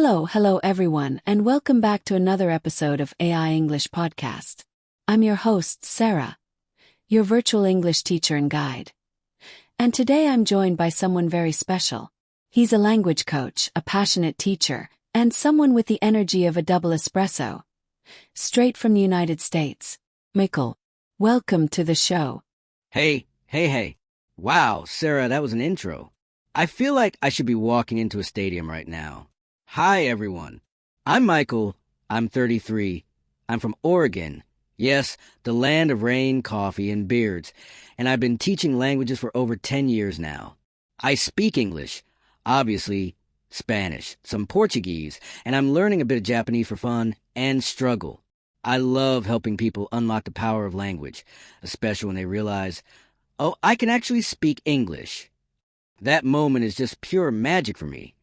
Hello everyone, and welcome back to another episode of AI English Podcast. I'm your host, Sara, your virtual English teacher and guide. And today I'm joined by someone very special. He's a language coach, a passionate teacher, and someone with the energy of a double espresso. Straight from the United States. Michael, welcome to the show. Hey. Wow, Sarah, that was an intro. I feel like I should be walking into a stadium right now. Hi, everyone. I'm Michael. I'm 33. I'm from Oregon. Yes, the land of rain, coffee, and beards. And I've been teaching languages for over 10 years now. I speak English, obviously Spanish, some Portuguese, and I'm learning a bit of Japanese for fun and struggle. I love helping people unlock the power of language, especially when they realize, oh, I can actually speak English. That moment is just pure magic for me.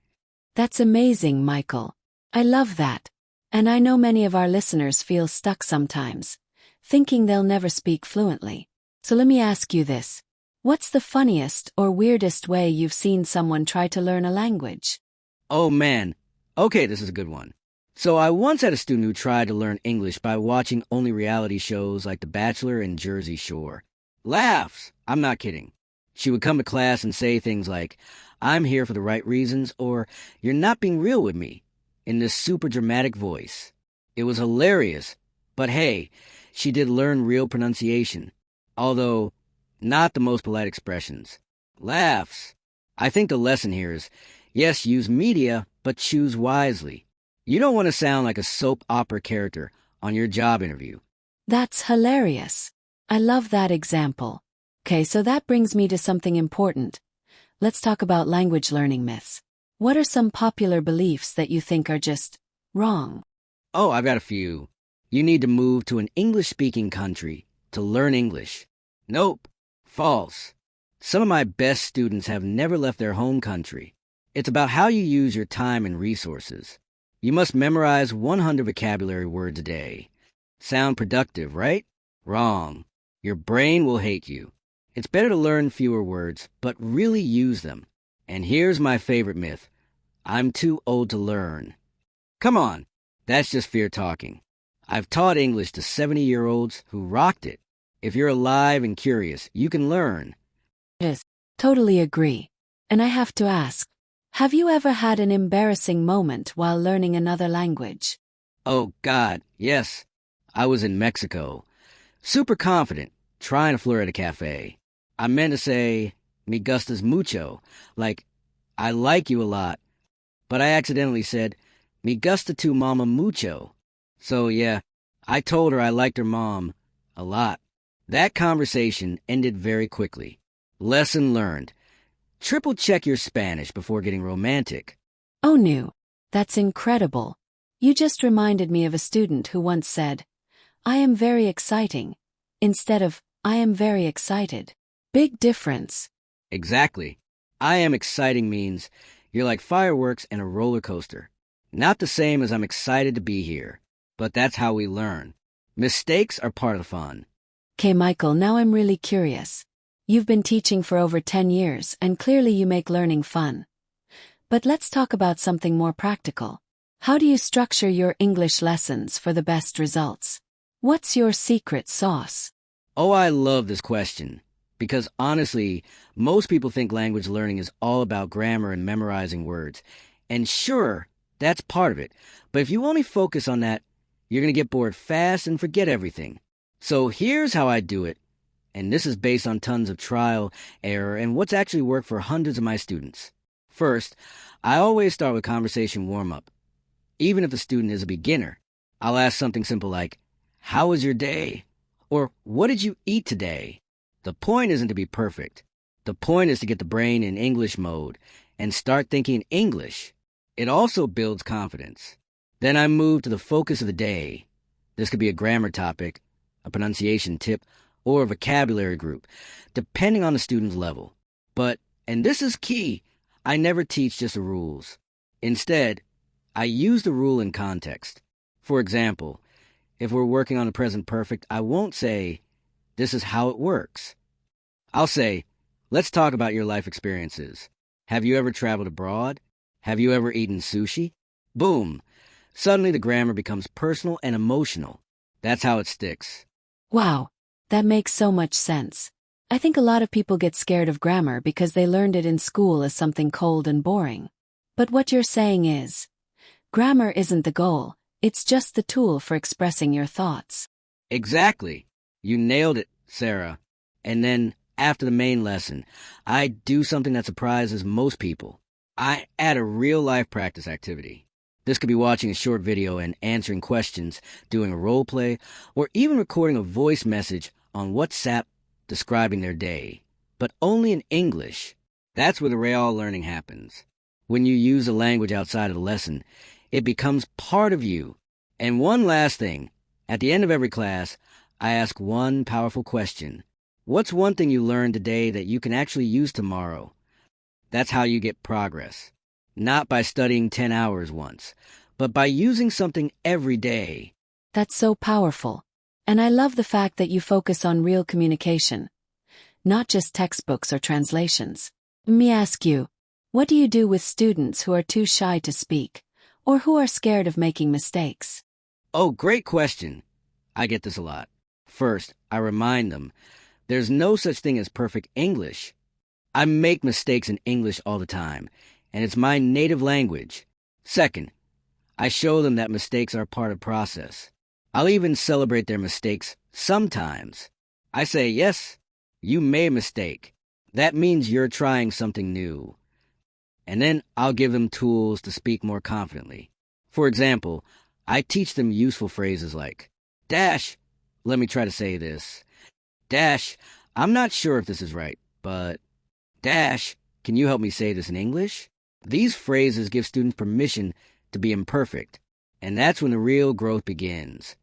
That's amazing, Michael. I love that. And I know many of our listeners feel stuck sometimes, thinking they'll never speak fluently. So let me ask you this. What's the funniest or weirdest way you've seen someone try to learn a language? Oh, man. Okay, this is a good one. So I once had a student who tried to learn English by watching only reality shows like The Bachelor and Jersey Shore. Laughs! I'm not kidding. She would come to class and say things like, I'm here for the right reasons, or you're not being real with me, in this super dramatic voice. It was hilarious, but hey, she did learn real pronunciation, although not the most polite expressions. Laughs. I think the lesson here is, yes, use media, but choose wisely. You don't want to sound like a soap opera character on your job interview. That's hilarious. I love that example. Okay, so that brings me to something important. Let's talk about language learning myths. What are some popular beliefs that you think are just wrong? Oh, I've got a few. You need to move to an English-speaking country to learn English. Nope. False. Some of my best students have never left their home country. It's about how you use your time and resources. You must memorize 100 vocabulary words a day. Sound productive, right? Wrong. Your brain will hate you. It's better to learn fewer words, but really use them. And here's my favorite myth. I'm too old to learn. Come on, that's just fear talking. I've taught English to 70-year-olds who rocked it. If you're alive and curious, you can learn. Yes, totally agree. And I have to ask, have you ever had an embarrassing moment while learning another language? Oh, God, yes. I was in Mexico. Super confident, trying to flirt at a cafe. I meant to say, me gustas mucho, like, I like you a lot. But I accidentally said, me gusta tu mama mucho. So yeah, I told her I liked her mom a lot. That conversation ended very quickly. Lesson learned. Triple check your Spanish before getting romantic. Oh no, that's incredible. You just reminded me of a student who once said, I am very exciting, instead of, I am very excited. Big difference. Exactly. I am exciting means you're like fireworks and a roller coaster. Not the same as I'm excited to be here, but that's how we learn. Mistakes are part of the fun. Okay, Michael, now I'm really curious. You've been teaching for over 10 years, and clearly you make learning fun. But let's talk about something more practical. How do you structure your English lessons for the best results? What's your secret sauce? Oh, I love this question. Because honestly, most people think language learning is all about grammar and memorizing words. And sure, that's part of it. But if you only focus on that, you're going to get bored fast and forget everything. So here's how I do it. And this is based on tons of trial, error, and what's actually worked for hundreds of my students. First, I always start with conversation warm-up. Even if the student is a beginner, I'll ask something simple like, how was your day? Or what did you eat today? The point isn't to be perfect. The point is to get the brain in English mode and start thinking English. It also builds confidence. Then I move to the focus of the day. This could be a grammar topic, a pronunciation tip, or a vocabulary group, depending on the student's level. But, and this is key, I never teach just the rules. Instead, I use the rule in context. For example, if we're working on the present perfect, I won't say, this is how it works. I'll say, let's talk about your life experiences. Have you ever traveled abroad? Have you ever eaten sushi? Boom! Suddenly the grammar becomes personal and emotional. That's how it sticks. Wow, that makes so much sense. I think a lot of people get scared of grammar because they learned it in school as something cold and boring. But what you're saying is, grammar isn't the goal, it's just the tool for expressing your thoughts. Exactly. You nailed it, Sarah. And then, after the main lesson, I do something that surprises most people. I add a real-life practice activity. This could be watching a short video and answering questions, doing a role play, or even recording a voice message on WhatsApp describing their day. But only in English. That's where the real learning happens. When you use a language outside of the lesson, it becomes part of you. And one last thing. At the end of every class, I ask one powerful question. What's one thing you learned today that you can actually use tomorrow? That's how you get progress. Not by studying 10 hours once, but by using something every day. That's so powerful. And I love the fact that you focus on real communication, not just textbooks or translations. Let me ask you, what do you do with students who are too shy to speak, or who are scared of making mistakes? Oh, great question. I get this a lot. First, I remind them, there's no such thing as perfect English. I make mistakes in English all the time, and it's my native language. Second, I show them that mistakes are part of the process. I'll even celebrate their mistakes sometimes. I say, yes, you made a mistake. That means you're trying something new. And then I'll give them tools to speak more confidently. For example, I teach them useful phrases like, Dash, let me try to say this. Dash, I'm not sure if this is right, but Dash, can you help me say this in English? These phrases give students permission to be imperfect, and that's when the real growth begins.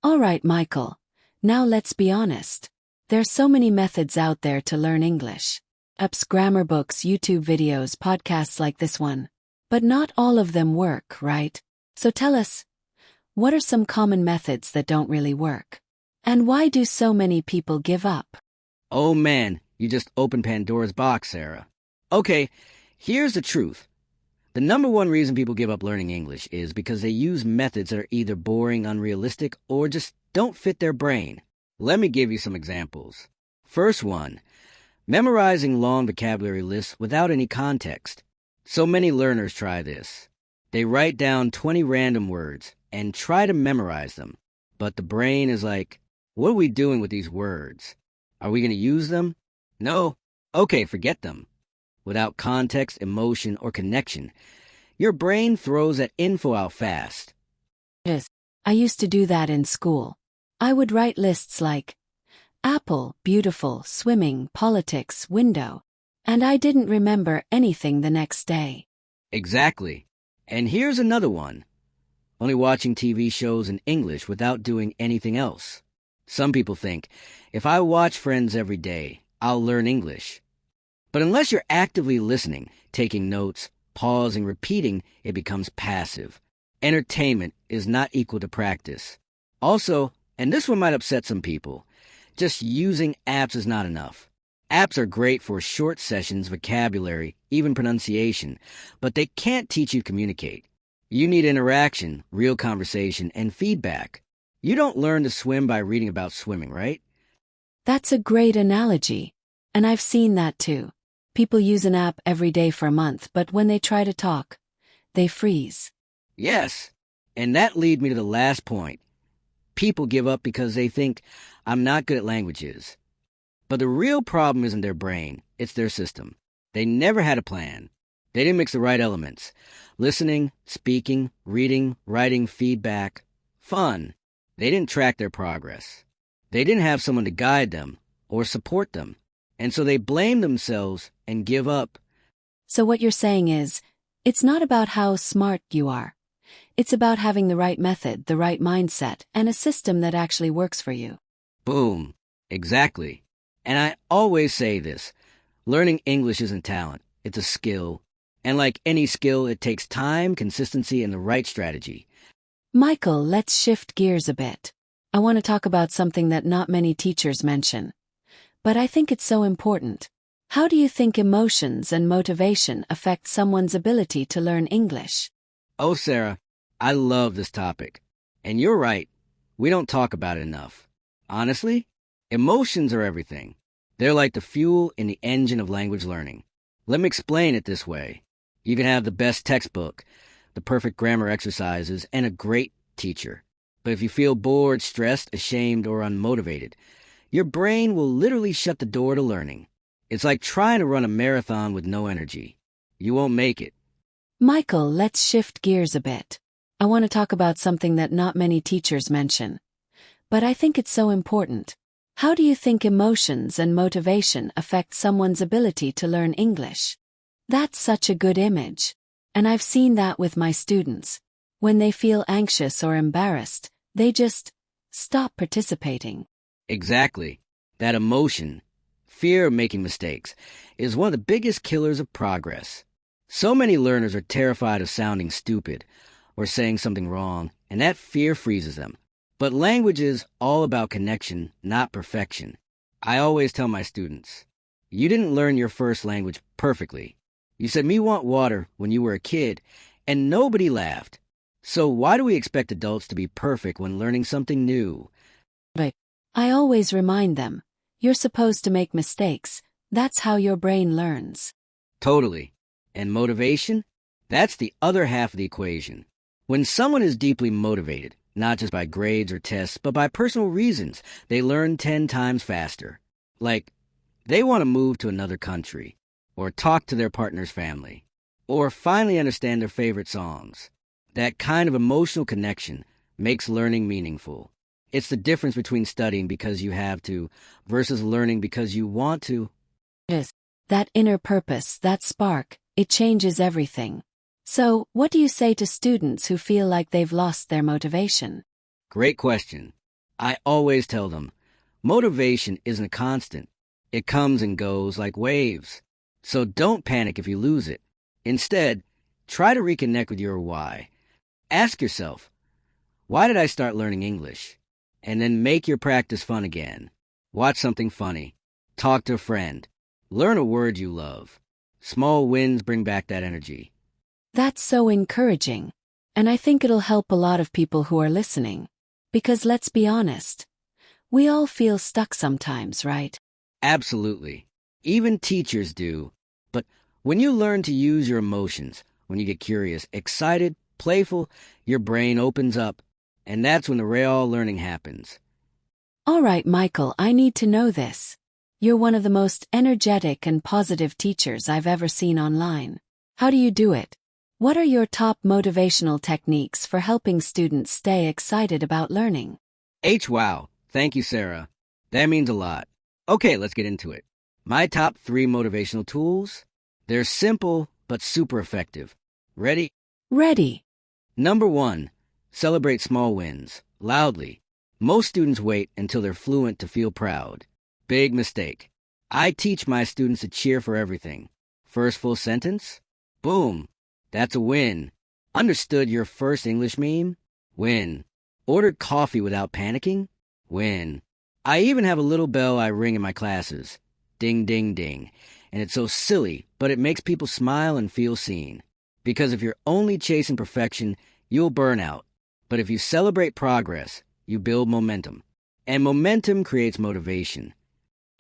All right, Michael. Now let's be honest. There's so many methods out there to learn English. Apps, grammar books, YouTube videos, podcasts like this one. But not all of them work, right? So tell us, what are some common methods that don't really work? And why do so many people give up? Oh man, you just opened Pandora's box, Sarah. Okay, here's the truth. The number one reason people give up learning English is because they use methods that are either boring, unrealistic, or just don't fit their brain. Let me give you some examples. First one, memorizing long vocabulary lists without any context. So many learners try this. They write down 20 random words and try to memorize them. But the brain is like, what are we doing with these words? Are we going to use them? No. Okay, forget them. Without context, emotion, or connection, your brain throws that info out fast. Yes, I used to do that in school. I would write lists like apple, beautiful, swimming, politics, window, and I didn't remember anything the next day. Exactly. And here's another one. Only watching TV shows in English without doing anything else. Some people think, if I watch Friends every day, I'll learn English. But unless you're actively listening, taking notes, pausing, repeating, it becomes passive. Entertainment is not equal to practice. Also, and this one might upset some people, just using apps is not enough. Apps are great for short sessions, vocabulary, even pronunciation, but they can't teach you to communicate. You need interaction, real conversation, and feedback. You don't learn to swim by reading about swimming, right? That's a great analogy. And I've seen that too. People use an app every day for a month, but when they try to talk, they freeze. Yes. And that leads me to the last point. People give up because they think, I'm not good at languages. But the real problem isn't their brain, it's their system. They never had a plan. They didn't mix the right elements. Listening, speaking, reading, writing, feedback. Fun. They didn't track their progress. They didn't have someone to guide them or support them. And so they blame themselves and give up. So what you're saying is, it's not about how smart you are. It's about having the right method, the right mindset, and a system that actually works for you. Boom. Exactly. And I always say this. Learning English isn't talent. It's a skill. And like any skill, it takes time, consistency, and the right strategy. Michael, let's shift gears a bit. I want to talk about something that not many teachers mention. But I think it's so important. How do you think emotions and motivation affect someone's ability to learn English? Oh, Sarah, I love this topic. And you're right, we don't talk about it enough. Honestly, emotions are everything. They're like the fuel in the engine of language learning. Let me explain it this way. You can have the best textbook, the perfect grammar exercises, and a great teacher. But if you feel bored, stressed, ashamed, or unmotivated, your brain will literally shut the door to learning. It's like trying to run a marathon with no energy. You won't make it. Michael, let's shift gears a bit. I want to talk about something that not many teachers mention. But I think it's so important. How do you think emotions and motivation affect someone's ability to learn English? That's such a good image. And I've seen that with my students. When they feel anxious or embarrassed, they just stop participating. Exactly. That emotion, fear of making mistakes, is one of the biggest killers of progress. So many learners are terrified of sounding stupid or saying something wrong, and that fear freezes them. But language is all about connection, not perfection. I always tell my students, you didn't learn your first language perfectly. You said me want water when you were a kid, and nobody laughed. So why do we expect adults to be perfect when learning something new? But I always remind them, you're supposed to make mistakes. That's how your brain learns. Totally. And motivation? That's the other half of the equation. When someone is deeply motivated, not just by grades or tests, but by personal reasons, they learn 10 times faster. Like, they want to move to another country, or talk to their partner's family, or finally understand their favorite songs. That kind of emotional connection makes learning meaningful. It's the difference between studying because you have to versus learning because you want to. Yes. That inner purpose, that spark, it changes everything. So, what do you say to students who feel like they've lost their motivation? Great question. I always tell them, motivation isn't a constant. It comes and goes like waves. So don't panic if you lose it. Instead, try to reconnect with your why. Ask yourself, why did I start learning English? And then make your practice fun again. Watch something funny. Talk to a friend. Learn a word you love. Small wins bring back that energy. That's so encouraging. And I think it'll help a lot of people who are listening. Because let's be honest, we all feel stuck sometimes, right? Absolutely. Even teachers do. But when you learn to use your emotions, when you get curious, excited, playful, your brain opens up. And that's when the real learning happens. All right, Michael, I need to know this. You're one of the most energetic and positive teachers I've ever seen online. How do you do it? What are your top motivational techniques for helping students stay excited about learning? Wow. Thank you, Sarah. That means a lot. Okay, let's get into it. My top 3 motivational tools? They're simple, but super effective. Ready? Ready. Number 1, celebrate small wins, loudly. Most students wait until they're fluent to feel proud. Big mistake. I teach my students to cheer for everything. First full sentence? Boom. That's a win. Understood your first English meme? Win. Ordered coffee without panicking? Win. I even have a little bell I ring in my classes. Ding, ding, ding. And it's so silly, but it makes people smile and feel seen. Because if you're only chasing perfection, you'll burn out. But if you celebrate progress, you build momentum. And momentum creates motivation.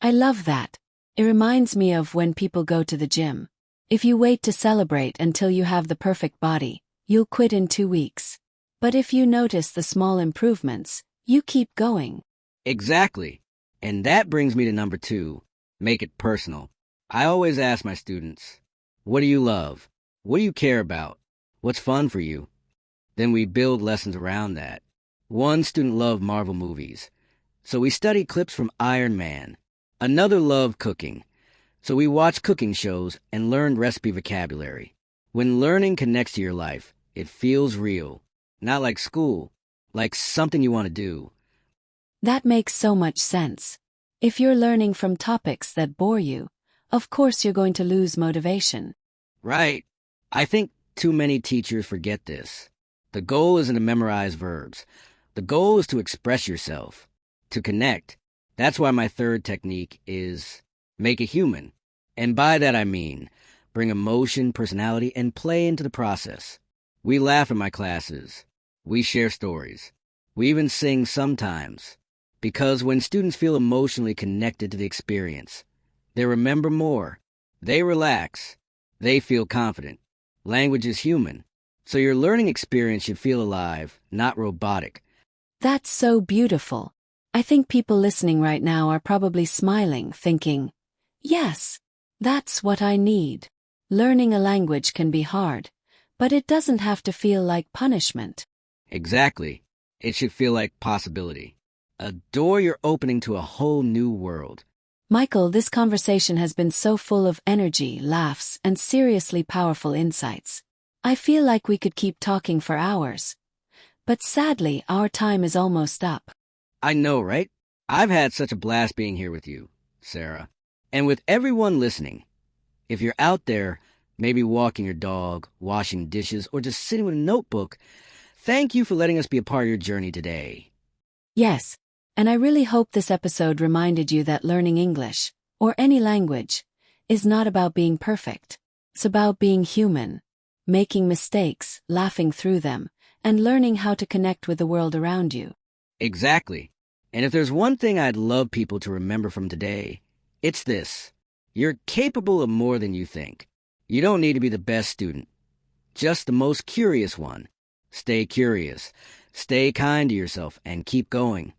I love that. It reminds me of when people go to the gym. If you wait to celebrate until you have the perfect body, you'll quit in 2 weeks. But if you notice the small improvements, you keep going. Exactly. And that brings me to number 2, make it personal. I always ask my students, what do you love? What do you care about? What's fun for you? Then we build lessons around that. One student loved Marvel movies, so we studied clips from Iron Man. Another loved cooking, so we watched cooking shows and learned recipe vocabulary. When learning connects to your life, it feels real. Not like school, like something you want to do. That makes so much sense. If you're learning from topics that bore you, of course you're going to lose motivation. Right. I think too many teachers forget this. The goal isn't to memorize verbs. The goal is to express yourself, to connect. That's why my third technique is make it human. And by that I mean bring emotion, personality, and play into the process. We laugh in my classes. We share stories. We even sing sometimes. Because when students feel emotionally connected to the experience, they remember more. They relax. They feel confident. Language is human, so your learning experience should feel alive, not robotic. That's so beautiful. I think people listening right now are probably smiling, thinking, yes, that's what I need. Learning a language can be hard, but it doesn't have to feel like punishment. Exactly. It should feel like possibility. A door you're opening to a whole new world. Michael, this conversation has been so full of energy, laughs, and seriously powerful insights. I feel like we could keep talking for hours. But sadly, our time is almost up. I know, right? I've had such a blast being here with you, Sarah. And with everyone listening. If you're out there, maybe walking your dog, washing dishes, or just sitting with a notebook, thank you for letting us be a part of your journey today. Yes, and I really hope this episode reminded you that learning English, or any language, is not about being perfect. It's about being human, making mistakes, laughing through them, and learning how to connect with the world around you. Exactly. And if there's one thing I'd love people to remember from today, it's this. You're capable of more than you think. You don't need to be the best student, just the most curious one. Stay curious, stay kind to yourself, and keep going.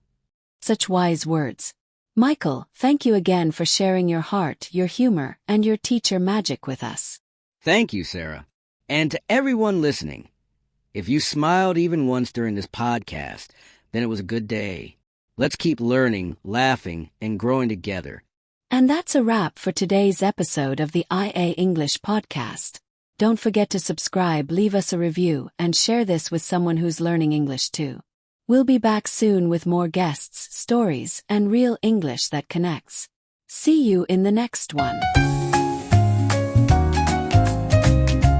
Such wise words. Michael, thank you again for sharing your heart, your humor, and your teacher magic with us. Thank you, Sarah. And to everyone listening, if you smiled even once during this podcast, then it was a good day. Let's keep learning, laughing, and growing together. And that's a wrap for today's episode of the IA English podcast. Don't forget to subscribe, leave us a review, and share this with someone who's learning English too. We'll be back soon with more guests, stories, and real English that connects. See you in the next one.